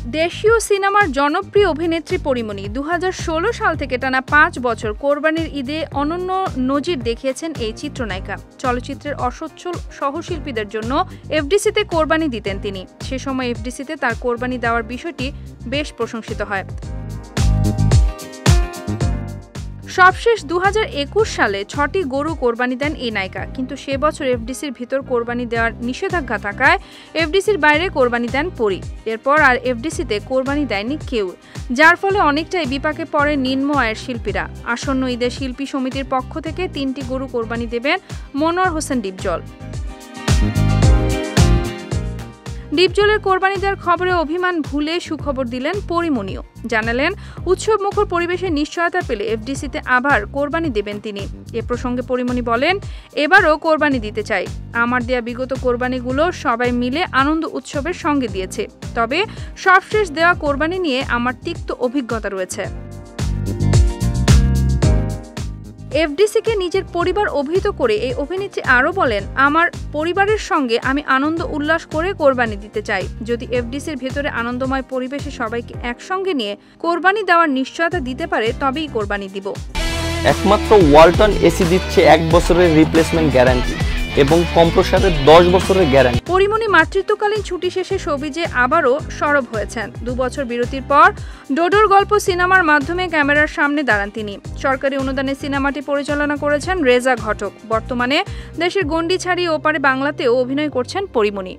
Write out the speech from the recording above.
দেশীয় সিনেমার জনপ্রিয় অভিনেত্রী পরীমনি ২০১৬ সাল থেকে টানা ৫ বছর কোরবানির ঈদে অনন্য নজির দেখিয়েছেন এই চিত্রনায়িকা। চলচ্চিত্রের অসচ্ছল সহশিল্পীদের জন্য এফডিসিতে কোরবানি দিতেন তিনি। সে সময় এফডিসিতে তার কোরবানি দেওয়ার বিষয়টি বেশ প্রশংসিত হয়। সবশেষ ২০২১ সালে ৬টি গরু কোরবানি দেন এই নায়িকা, কিন্তু সে বছর এফডিসির ভিতর কোরবানি দেওয়ার নিষেধাজ্ঞা থাকায় এফডিসির বাইরে কোরবানি দেন পরী। এরপর আর এফডিসিতে কোরবানি দেয়নি কেউ, যার ফলে অনেকটাই বিপাকে পড়ে নিম্ন আয়ের শিল্পীরা। আসন্ন ঈদে শিল্পী সমিতির পক্ষ থেকে ৩টি গরু কোরবানি দেবেন মনোয়ার হোসেন ডিপজল। ডিপজলের কোরবানি দেওয়ার খবরে অভিমান ভুলে সুখবর দিলেন পরীমনিও। জানালেন, উৎসব মুখর পরিবেশের নিশ্চয়তা পেলে এফডিসিতে আবার কোরবানি দেবেন তিনি। এ প্রসঙ্গে পরীমনি বলেন, এবারও কোরবানি দিতে চাই। আমার দেয়া বিগত কোরবানিগুলো সবাই মিলে আনন্দ উৎসবের সঙ্গে দিয়েছে, তবে সবশেষ দেওয়া কোরবানি নিয়ে আমার তিক্ত অভিজ্ঞতা রয়েছে। এফডিসিকে নিজের পরিবার অভিহিত করে এই অভিনেত্রী আরও বলেন, আমার পরিবারের সঙ্গে আমি আনন্দ উল্লাস করে কোরবানি দিতে চাই। যদি এফডিসির ভেতরে আনন্দময় পরিবেশে সবাইকে একসঙ্গে নিয়ে কোরবানি দেওয়ার নিশ্চয়তা দিতে পারে, তবেই কোরবানি দিব। একমাত্র ওয়ালটন এসি দিচ্ছে ১ বছরের রিপ্লেসমেন্ট গ্যারান্টি এবং কম্প্রেসরের ১০ বছরের গ্যারান্টি। পরীমনি মাতৃত্বকালীন ছুটি শেষে শোবিজে আবারও সরব হয়েছেন। ২ বছর বিরতির পর ডোডোর গল্প সিনেমার মাধ্যমে ক্যামেরার সামনে দাঁড়ান তিনি। সরকারি অনুদানে সিনেমাটি পরিচালনা করেছেন রেজা ঘটক। বর্তমানে দেশের গণ্ডি ছাড়িয়ে ওপারে বাংলাতেও অভিনয় করছেন পরীমনি।